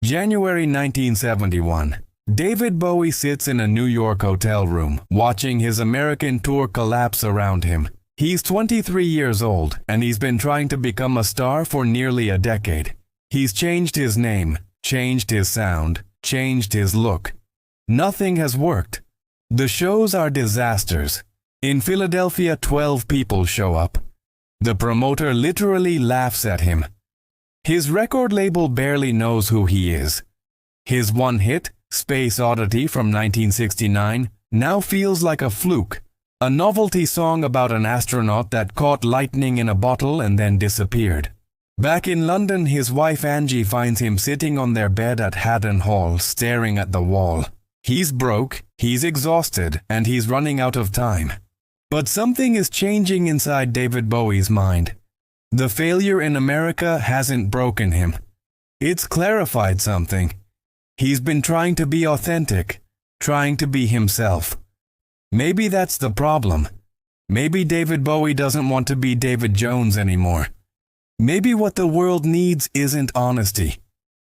January 1971. David Bowie sits in a New York hotel room, watching his American tour collapse around him. He's 23 years old, and he's been trying to become a star for nearly a decade. He's changed his name, changed his sound, changed his look. Nothing has worked. The shows are disasters. In Philadelphia, 12 people show up. The promoter literally laughs at him. His record label barely knows who he is. His one hit, Space Oddity from 1969, now feels like a fluke, a novelty song about an astronaut that caught lightning in a bottle and then disappeared. Back in London, his wife Angie finds him sitting on their bed at Haddon Hall, staring at the wall. He's broke, he's exhausted, and he's running out of time. But something is changing inside David Bowie's mind. The failure in America hasn't broken him. It's clarified something. He's been trying to be authentic, trying to be himself. Maybe that's the problem. Maybe David Bowie doesn't want to be David Jones anymore. Maybe what the world needs isn't honesty.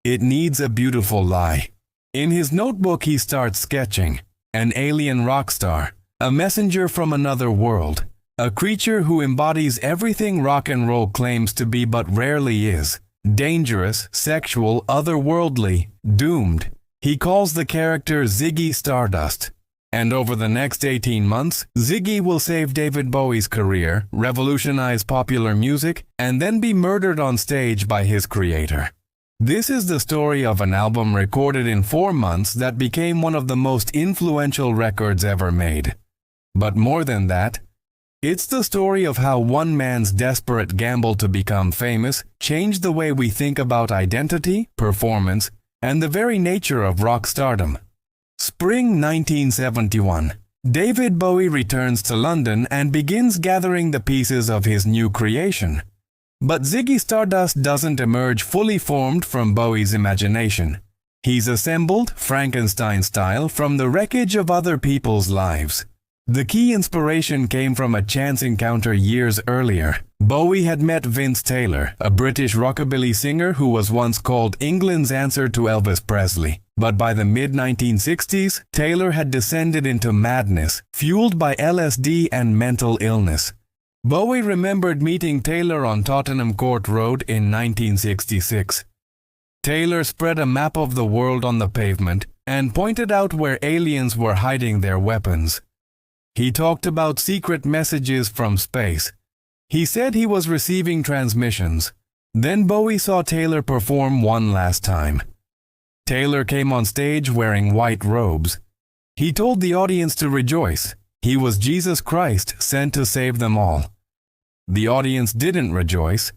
It needs a beautiful lie. In his notebook, he starts sketching an alien rock star, a messenger from another world, a creature who embodies everything rock and roll claims to be but rarely is. Dangerous, sexual, otherworldly, doomed. He calls the character Ziggy Stardust. And over the next 18 months, Ziggy will save David Bowie's career, revolutionize popular music, and then be murdered on stage by his creator. This is the story of an album recorded in 4 months that became one of the most influential records ever made. But more than that, it's the story of how one man's desperate gamble to become famous changed the way we think about identity, performance, and the very nature of rock stardom. Spring 1971. David Bowie returns to London and begins gathering the pieces of his new creation. But Ziggy Stardust doesn't emerge fully formed from Bowie's imagination. He's assembled, Frankenstein style, from the wreckage of other people's lives. The key inspiration came from a chance encounter years earlier. Bowie had met Vince Taylor, a British rockabilly singer who was once called England's answer to Elvis Presley. But by the mid-1960s, Taylor had descended into madness, fueled by LSD and mental illness. Bowie remembered meeting Taylor on Tottenham Court Road in 1966. Taylor spread a map of the world on the pavement and pointed out where aliens were hiding their weapons. He talked about secret messages from space. He said he was receiving transmissions. Then Bowie saw Taylor perform one last time. Taylor came on stage wearing white robes. He told the audience to rejoice. He was Jesus Christ sent to save them all. The audience didn't rejoice.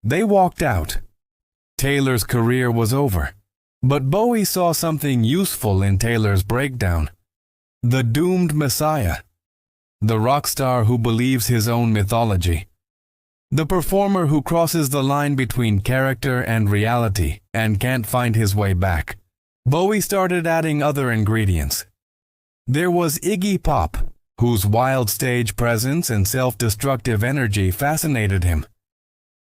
They walked out. Taylor's career was over. But Bowie saw something useful in Taylor's breakdown. The doomed Messiah. The rock star who believes his own mythology. The performer who crosses the line between character and reality and can't find his way back. Bowie started adding other ingredients. There was Iggy Pop, whose wild stage presence and self-destructive energy fascinated him.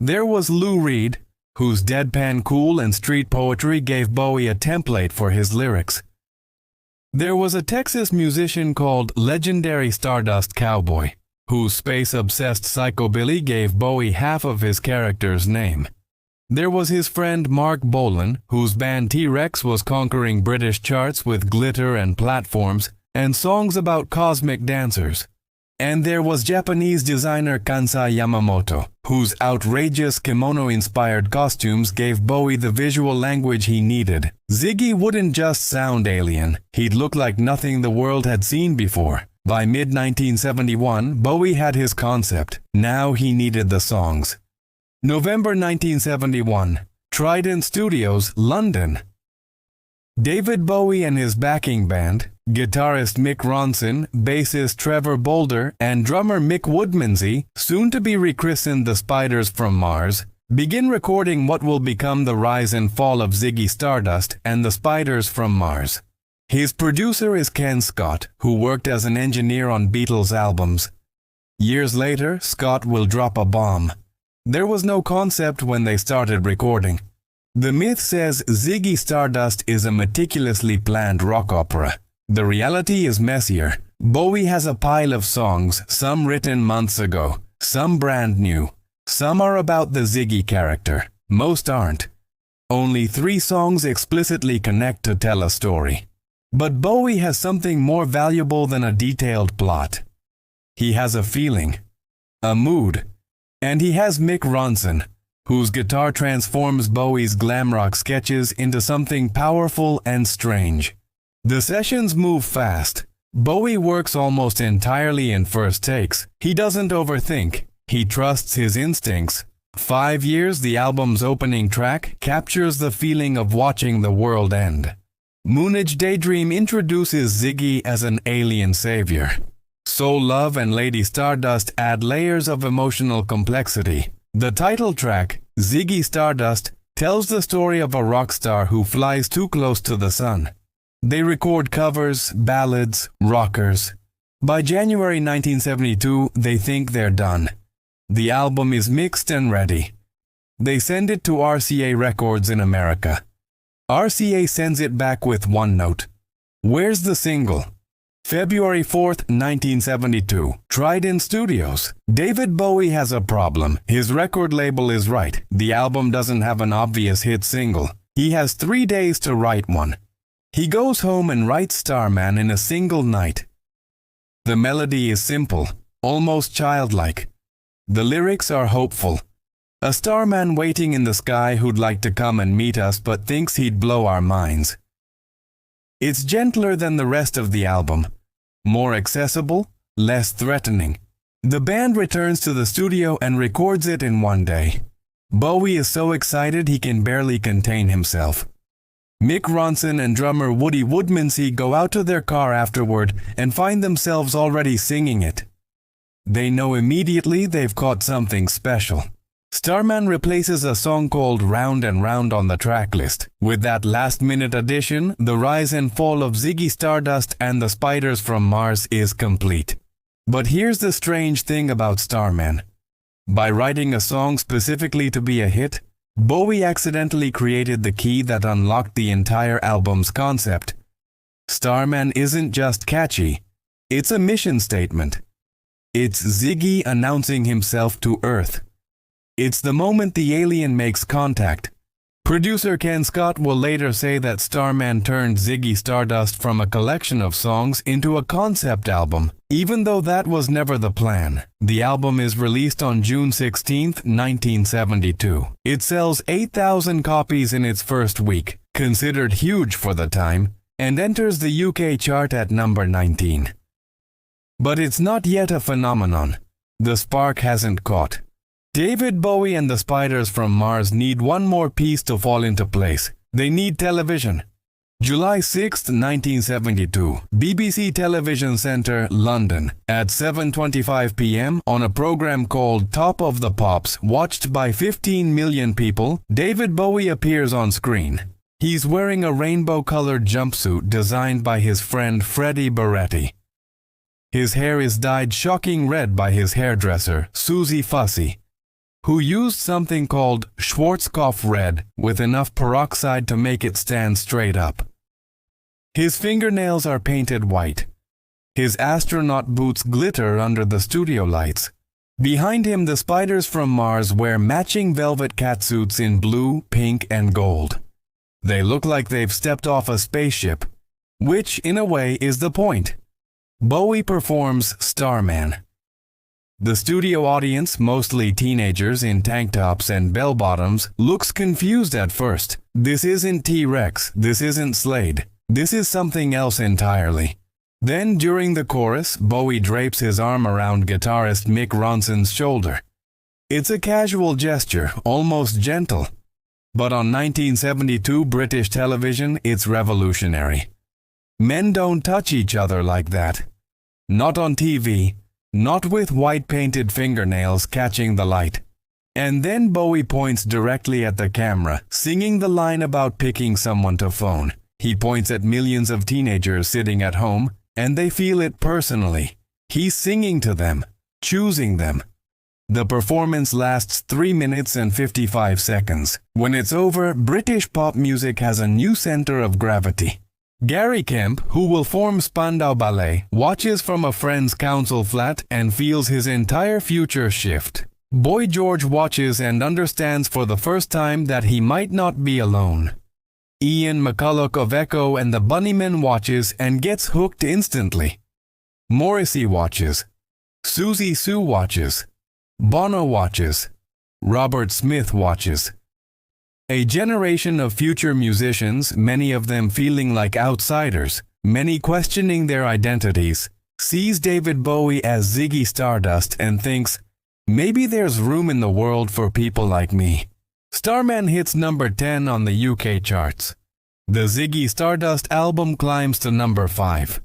There was Lou Reed, whose deadpan cool and street poetry gave Bowie a template for his lyrics. There was a Texas musician called Legendary Stardust Cowboy, whose space-obsessed psychobilly gave Bowie half of his character's name. There was his friend Mark Bolan, whose band T-Rex was conquering British charts with glitter and platforms and songs about cosmic dancers. And there was Japanese designer Kansai Yamamoto, whose outrageous kimono-inspired costumes gave Bowie the visual language he needed. Ziggy wouldn't just sound alien, he'd look like nothing the world had seen before. By mid-1971, Bowie had his concept. Now he needed the songs. November 1971. Trident Studios, London. David Bowie and his backing band, guitarist Mick Ronson, bassist Trevor Bolder, and drummer Mick Woodmansey, soon to be rechristened the Spiders from Mars, begin recording what will become the rise and fall of Ziggy Stardust and the Spiders from Mars. His producer is Ken Scott, who worked as an engineer on Beatles albums. Years later, Scott will drop a bomb. There was no concept when they started recording. The myth says Ziggy Stardust is a meticulously planned rock opera. The reality is messier. Bowie has a pile of songs, some written months ago, some brand new. Some are about the Ziggy character. Most aren't. Only 3 songs explicitly connect to tell a story. But Bowie has something more valuable than a detailed plot. He has a feeling, a mood, and he has Mick Ronson, whose guitar transforms Bowie's glam rock sketches into something powerful and strange. The sessions move fast. Bowie works almost entirely in first takes. He doesn't overthink. He trusts his instincts. 5 Years, the album's opening track, captures the feeling of watching the world end. Moonage Daydream introduces Ziggy as an alien savior. Soul Love and Lady Stardust add layers of emotional complexity. The title track, Ziggy Stardust, tells the story of a rock star who flies too close to the sun. They record covers, ballads, rockers. By January 1972, they think they're done. The album is mixed and ready. They send it to RCA Records in America. RCA sends it back with one note. Where's the single? February 4th, 1972. Trident Studios. David Bowie has a problem. His record label is right. The album doesn't have an obvious hit single. He has 3 days to write one. He goes home and writes Starman in a single night. The melody is simple, almost childlike. The lyrics are hopeful. A starman waiting in the sky who'd like to come and meet us but thinks he'd blow our minds. It's gentler than the rest of the album. More accessible, less threatening. The band returns to the studio and records it in one day. Bowie is so excited he can barely contain himself. Mick Ronson and drummer Woody Woodmansey go out to their car afterward and find themselves already singing it. They know immediately they've caught something special. Starman replaces a song called Round and Round on the track list. With that last-minute addition, the rise and fall of Ziggy Stardust and the Spiders from Mars is complete. But here's the strange thing about Starman. By writing a song specifically to be a hit, Bowie accidentally created the key that unlocked the entire album's concept. Starman isn't just catchy, it's a mission statement. It's Ziggy announcing himself to Earth. It's the moment the alien makes contact. Producer Ken Scott will later say that Starman turned Ziggy Stardust from a collection of songs into a concept album, even though that was never the plan. The album is released on June 16, 1972. It sells 8,000 copies in its first week, considered huge for the time, and enters the UK chart at number 19. But it's not yet a phenomenon. The spark hasn't caught. David Bowie and the Spiders from Mars need one more piece to fall into place. They need television. July 6, 1972, BBC Television Centre, London. At 7:25 p.m. on a program called Top of the Pops, watched by 15 million people, David Bowie appears on screen. He's wearing a rainbow-colored jumpsuit designed by his friend Freddie Barretti. His hair is dyed shocking red by his hairdresser, Susie Fussy, who used something called Schwarzkopf red with enough peroxide to make it stand straight up. His fingernails are painted white. His astronaut boots glitter under the studio lights. Behind him, the Spiders from Mars wear matching velvet catsuits in blue, pink, and gold. They look like they've stepped off a spaceship, which, in a way, is the point. Bowie performs Starman. The studio audience, mostly teenagers in tank tops and bell-bottoms, looks confused at first. This isn't T-Rex, this isn't Slade, this is something else entirely. Then, during the chorus, Bowie drapes his arm around guitarist Mick Ronson's shoulder. It's a casual gesture, almost gentle. But on 1972 British television, it's revolutionary. Men don't touch each other like that. Not on TV, not with white-painted fingernails catching the light. And then Bowie points directly at the camera, singing the line about picking someone to phone. He points at millions of teenagers sitting at home, and they feel it personally. He's singing to them, choosing them. The performance lasts 3 minutes and 55 seconds. When it's over, British pop music has a new center of gravity. Gary Kemp, who will form Spandau Ballet, watches from a friend's council flat and feels his entire future shift. Boy George watches and understands for the first time that he might not be alone. Ian McCulloch of Echo and the Bunnymen watches and gets hooked instantly. Morrissey watches. Susie Sue watches. Bono watches. Robert Smith watches. A generation of future musicians, many of them feeling like outsiders, many questioning their identities, sees David Bowie as Ziggy Stardust and thinks, maybe there's room in the world for people like me. Starman hits number 10 on the UK charts. The Ziggy Stardust album climbs to number 5.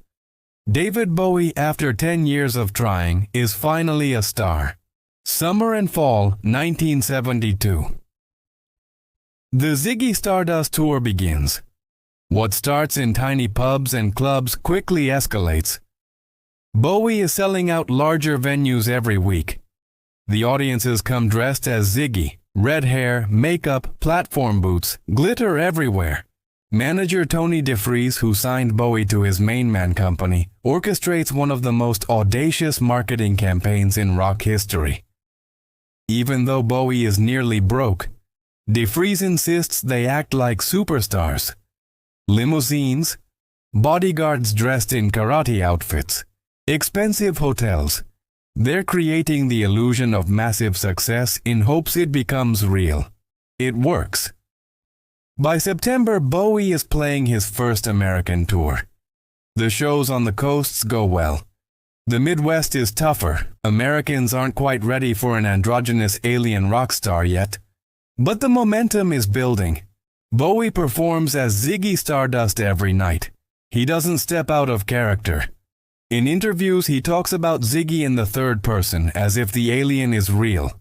David Bowie, after 10 years of trying, is finally a star. Summer and Fall, 1972. The Ziggy Stardust tour begins. What starts in tiny pubs and clubs quickly escalates. Bowie is selling out larger venues every week. The audiences come dressed as Ziggy, red hair, makeup, platform boots, glitter everywhere. Manager Tony DeFries, who signed Bowie to his main man company, orchestrates one of the most audacious marketing campaigns in rock history. Even though Bowie is nearly broke, DeFries insists they act like superstars. Limousines, bodyguards dressed in karate outfits, expensive hotels. They're creating the illusion of massive success in hopes it becomes real. It works. By September, Bowie is playing his first American tour. The shows on the coasts go well. The Midwest is tougher. Americans aren't quite ready for an androgynous alien rock star yet. But the momentum is building. Bowie performs as Ziggy Stardust every night. He doesn't step out of character. In interviews, he talks about Ziggy in the third person, as if the alien is real.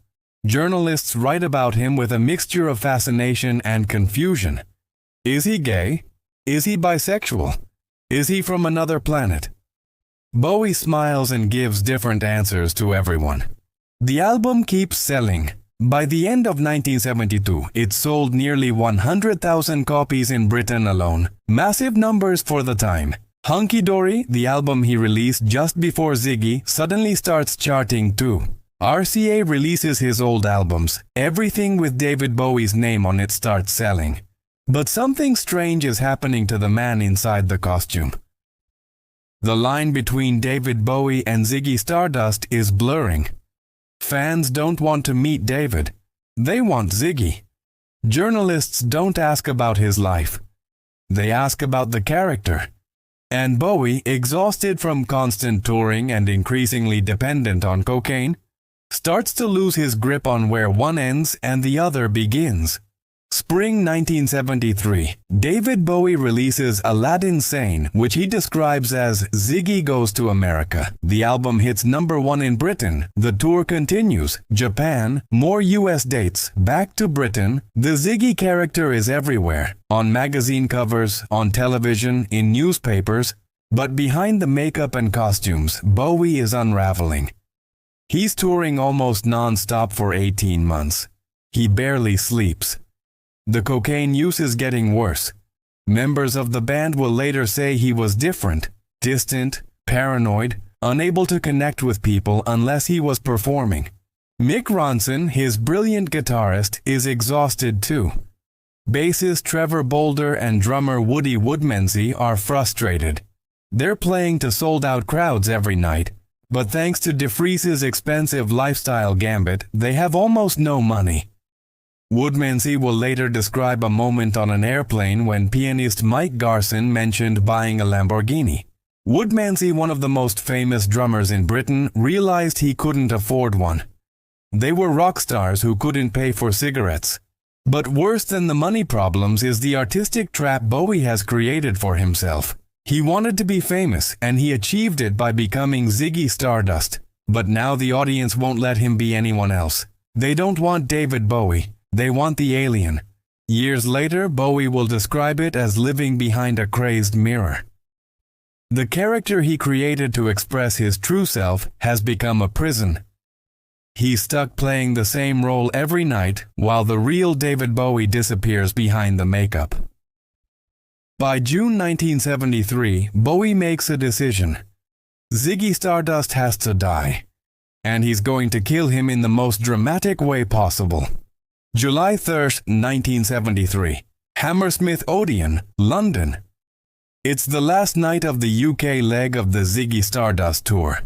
Journalists write about him with a mixture of fascination and confusion. Is he gay? Is he bisexual? Is he from another planet? Bowie smiles and gives different answers to everyone. The album keeps selling. By the end of 1972, it sold nearly 100,000 copies in Britain alone. Massive numbers for the time. Hunky Dory, the album he released just before Ziggy, suddenly starts charting too. RCA releases his old albums. Everything with David Bowie's name on it starts selling. But something strange is happening to the man inside the costume. The line between David Bowie and Ziggy Stardust is blurring. Fans don't want to meet David. They want Ziggy. Journalists don't ask about his life. They ask about the character. And Bowie, exhausted from constant touring and increasingly dependent on cocaine, starts to lose his grip on where one ends and the other begins. Spring 1973, David Bowie releases Aladdin Sane, which he describes as Ziggy Goes to America. The album hits number 1 in Britain. The tour continues. Japan, more US dates, back to Britain. The Ziggy character is everywhere. On magazine covers, on television, in newspapers. But behind the makeup and costumes, Bowie is unraveling. He's touring almost non-stop for 18 months. He barely sleeps. The cocaine use is getting worse. Members of the band will later say he was different, distant, paranoid, unable to connect with people unless he was performing. Mick Ronson, his brilliant guitarist, is exhausted too. Bassist Trevor Bolder and drummer Woody Woodmansey are frustrated. They're playing to sold-out crowds every night, but thanks to DeFries' expensive lifestyle gambit, they have almost no money. Woodmansey will later describe a moment on an airplane when pianist Mike Garson mentioned buying a Lamborghini. Woodmansey, one of the most famous drummers in Britain, realized he couldn't afford one. They were rock stars who couldn't pay for cigarettes. But worse than the money problems is the artistic trap Bowie has created for himself. He wanted to be famous, and he achieved it by becoming Ziggy Stardust. But now the audience won't let him be anyone else. They don't want David Bowie. They want the alien. Years later, Bowie will describe it as living behind a crazed mirror. The character he created to express his true self has become a prison. He's stuck playing the same role every night while the real David Bowie disappears behind the makeup. By June 1973, Bowie makes a decision. Ziggy Stardust has to die, and he's going to kill him in the most dramatic way possible. July 3rd, 1973. Hammersmith Odeon, London. It's the last night of the UK leg of the Ziggy Stardust tour.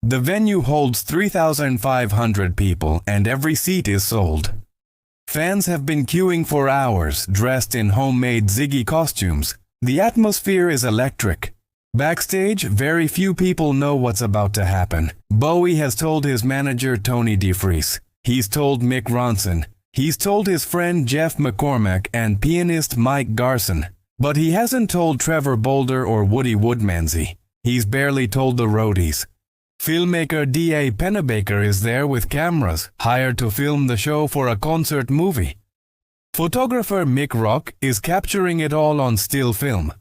The venue holds 3,500 people and every seat is sold. Fans have been queuing for hours, dressed in homemade Ziggy costumes. The atmosphere is electric. Backstage, very few people know what's about to happen. Bowie has told his manager Tony DeFries. He's told Mick Ronson. He's told his friend Jeff McCormack and pianist Mike Garson. But he hasn't told Trevor Bolder or Woody Woodmansey. He's barely told the roadies. Filmmaker D.A. Pennebaker is there with cameras, hired to film the show for a concert movie. Photographer Mick Rock is capturing it all on still film.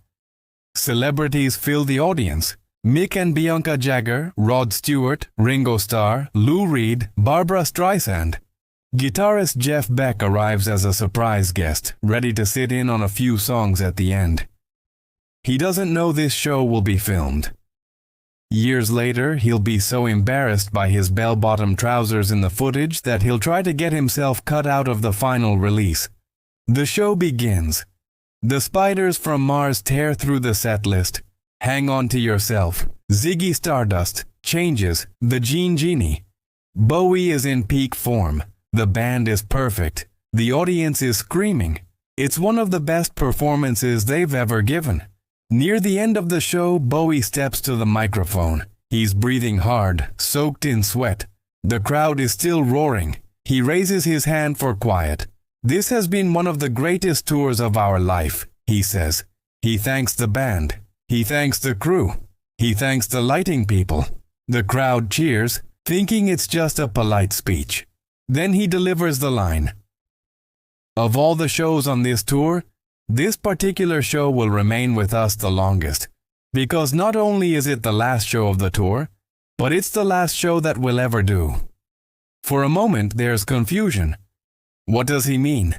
Celebrities fill the audience. Mick and Bianca Jagger, Rod Stewart, Ringo Starr, Lou Reed, Barbra Streisand. Guitarist Jeff Beck arrives as a surprise guest, ready to sit in on a few songs at the end. He doesn't know this show will be filmed. Years later, he'll be so embarrassed by his bell-bottom trousers in the footage that he'll try to get himself cut out of the final release. The show begins. The Spiders from Mars tear through the set list. Hang On to Yourself, Ziggy Stardust, Changes, The Gene Genie. Bowie is in peak form. The band is perfect. The audience is screaming. It's one of the best performances they've ever given. Near the end of the show, Bowie steps to the microphone. He's breathing hard, soaked in sweat. The crowd is still roaring. He raises his hand for quiet. "This has been one of the greatest tours of our life," he says. He thanks the band. He thanks the crew. He thanks the lighting people. The crowd cheers, thinking it's just a polite speech. Then he delivers the line. "Of all the shows on this tour, this particular show will remain with us the longest, because not only is it the last show of the tour, but it's the last show that we'll ever do." For a moment, there's confusion. What does he mean?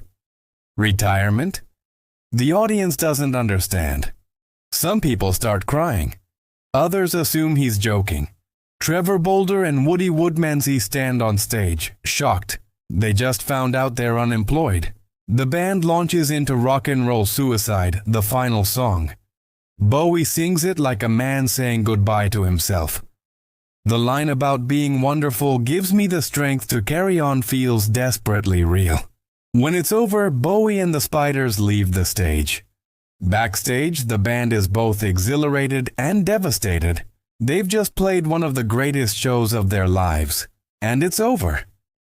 Retirement? The audience doesn't understand. Some people start crying. Others assume he's joking. Trevor Bolder and Woody Woodmansey stand on stage, shocked. They just found out they're unemployed. The band launches into Rock and Roll Suicide, the final song. Bowie sings it like a man saying goodbye to himself. The line about being wonderful gives me the strength to carry on feels desperately real. When it's over, Bowie and the Spiders leave the stage. Backstage, the band is both exhilarated and devastated. They've just played one of the greatest shows of their lives, and it's over.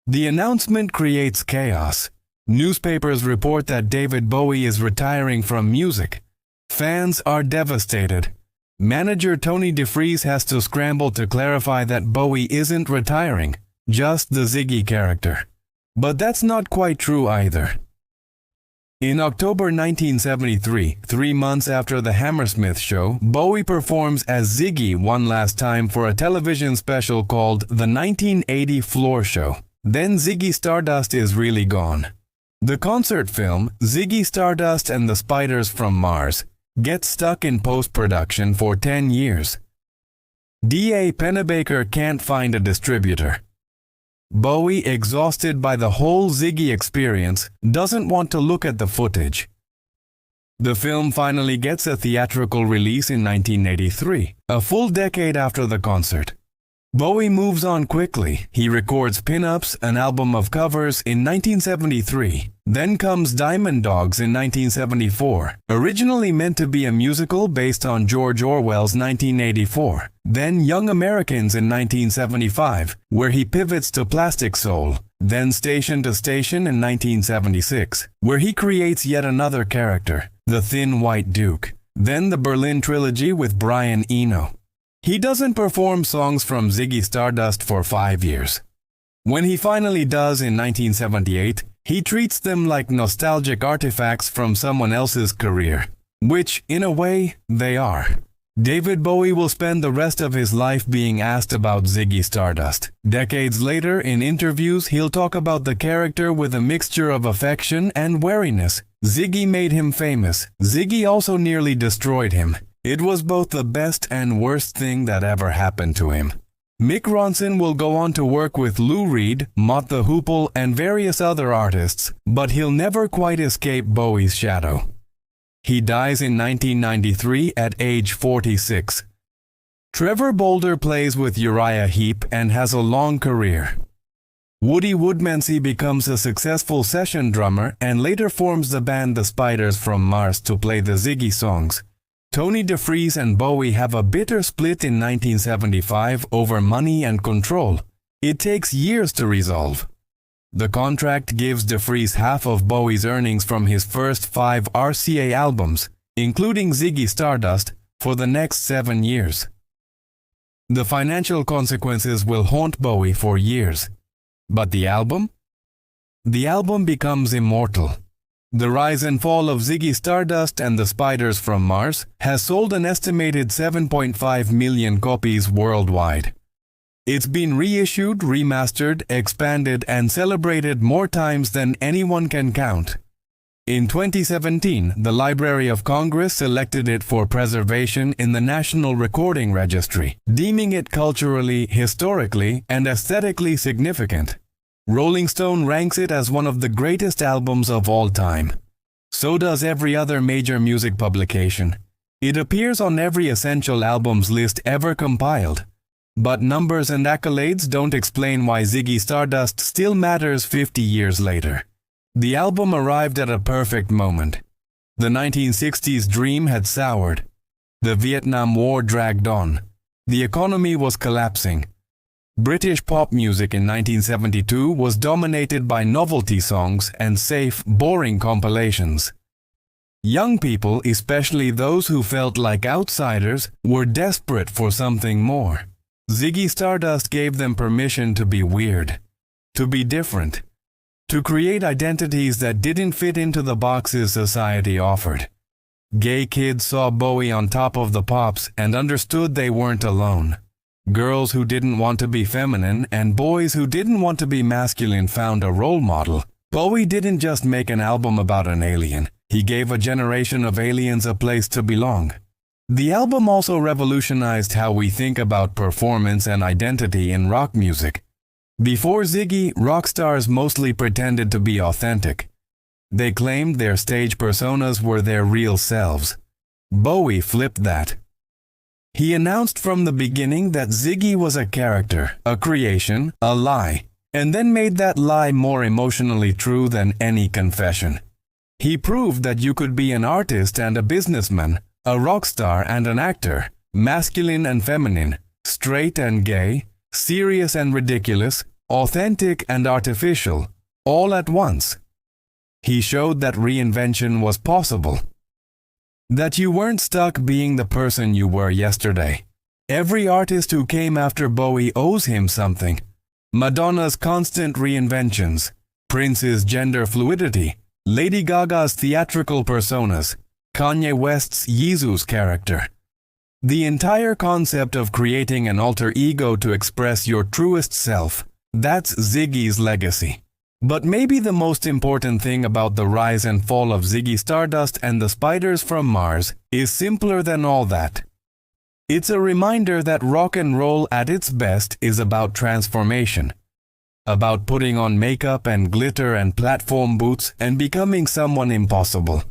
The announcement creates chaos. Newspapers report that David Bowie is retiring from music. Fans are devastated. Manager Tony DeFries has to scramble to clarify that Bowie isn't retiring, just the Ziggy character. But that's not quite true either. In October 1973, 3 months after the Hammersmith show, Bowie performs as Ziggy one last time for a television special called The 1980 Floor Show. Then Ziggy Stardust is really gone. The concert film, Ziggy Stardust and the Spiders from Mars, gets stuck in post-production for 10 years. D.A. Pennebaker can't find a distributor. Bowie, exhausted by the whole Ziggy experience, doesn't want to look at the footage. The film finally gets a theatrical release in 1983, a full decade after the concert. Bowie moves on quickly. He records Pin-Ups, an album of covers, in 1973. Then comes Diamond Dogs in 1974, originally meant to be a musical based on George Orwell's 1984. Then Young Americans in 1975, where he pivots to Plastic Soul. Then Station to Station in 1976, where he creates yet another character, the Thin White Duke. Then the Berlin Trilogy with Brian Eno. He doesn't perform songs from Ziggy Stardust for 5 years. When he finally does in 1978, he treats them like nostalgic artifacts from someone else's career, which, in a way, they are. David Bowie will spend the rest of his life being asked about Ziggy Stardust. Decades later, in interviews, he'll talk about the character with a mixture of affection and wariness. Ziggy made him famous. Ziggy also nearly destroyed him. It was both the best and worst thing that ever happened to him. Mick Ronson will go on to work with Lou Reed, Mott the Hoople, and various other artists, but he'll never quite escape Bowie's shadow. He dies in 1993 at age 46. Trevor Bolder plays with Uriah Heep and has a long career. Woody Woodmansey becomes a successful session drummer and later forms the band The Spiders from Mars to play the Ziggy songs. Tony DeFries and Bowie have a bitter split in 1975 over money and control. It takes years to resolve. The contract gives DeFries half of Bowie's earnings from his first 5 RCA albums, including Ziggy Stardust, for the next 7 years. The financial consequences will haunt Bowie for years. But the album? The album becomes immortal. The Rise and Fall of Ziggy Stardust and the Spiders from Mars has sold an estimated 7.5 million copies worldwide. It's been reissued, remastered, expanded, and celebrated more times than anyone can count. In 2017, the Library of Congress selected it for preservation in the National Recording Registry, deeming it culturally, historically, and aesthetically significant. Rolling Stone ranks it as one of the greatest albums of all time. So does every other major music publication. It appears on every essential albums list ever compiled. But numbers and accolades don't explain why Ziggy Stardust still matters 50 years later. The album arrived at a perfect moment. The 1960s dream had soured. The Vietnam War dragged on. The economy was collapsing. British pop music in 1972 was dominated by novelty songs and safe, boring compilations. Young people, especially those who felt like outsiders, were desperate for something more. Ziggy Stardust gave them permission to be weird, to be different, to create identities that didn't fit into the boxes society offered. Gay kids saw Bowie on top of the pops and understood they weren't alone. Girls who didn't want to be feminine and boys who didn't want to be masculine found a role model. Bowie didn't just make an album about an alien. He gave a generation of aliens a place to belong. The album also revolutionized how we think about performance and identity in rock music. Before Ziggy, rock stars mostly pretended to be authentic. They claimed their stage personas were their real selves. Bowie flipped that. He announced from the beginning that Ziggy was a character, a creation, a lie, and then made that lie more emotionally true than any confession. He proved that you could be an artist and a businessman, a rock star and an actor, masculine and feminine, straight and gay, serious and ridiculous, authentic and artificial, all at once. He showed that reinvention was possible. That you weren't stuck being the person you were yesterday. Every artist who came after Bowie owes him something. Madonna's constant reinventions, Prince's gender fluidity, Lady Gaga's theatrical personas, Kanye West's Jesus character. The entire concept of creating an alter ego to express your truest self, that's Ziggy's legacy. But maybe the most important thing about the rise and fall of Ziggy Stardust and the Spiders from Mars is simpler than all that. It's a reminder that rock and roll at its best is about transformation. About putting on makeup and glitter and platform boots and becoming someone impossible.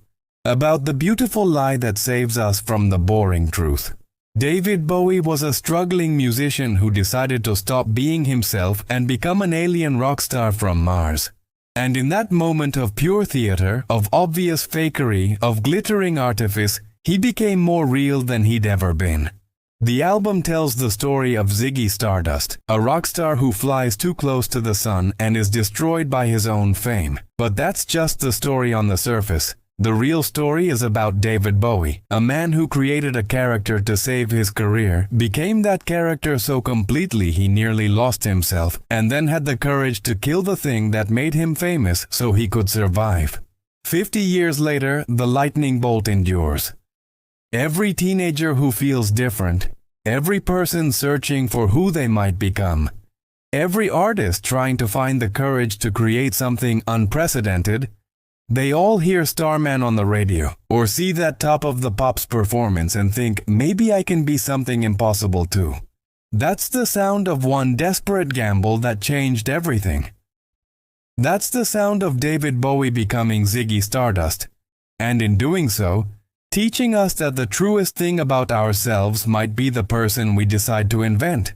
About the beautiful lie that saves us from the boring truth. David Bowie was a struggling musician who decided to stop being himself and become an alien rock star from Mars. And in that moment of pure theater, of obvious fakery, of glittering artifice, he became more real than he'd ever been. The album tells the story of Ziggy Stardust, a rock star who flies too close to the sun and is destroyed by his own fame. But that's just the story on the surface. The real story is about David Bowie, a man who created a character to save his career, became that character so completely he nearly lost himself, and then had the courage to kill the thing that made him famous so he could survive. 50 years later, the lightning bolt endures. Every teenager who feels different, every person searching for who they might become, every artist trying to find the courage to create something unprecedented, they all hear Starman on the radio or see that Top of the Pops performance and think, maybe I can be something impossible too. That's the sound of one desperate gamble that changed everything. That's the sound of David Bowie becoming Ziggy Stardust, and in doing so, teaching us that the truest thing about ourselves might be the person we decide to invent.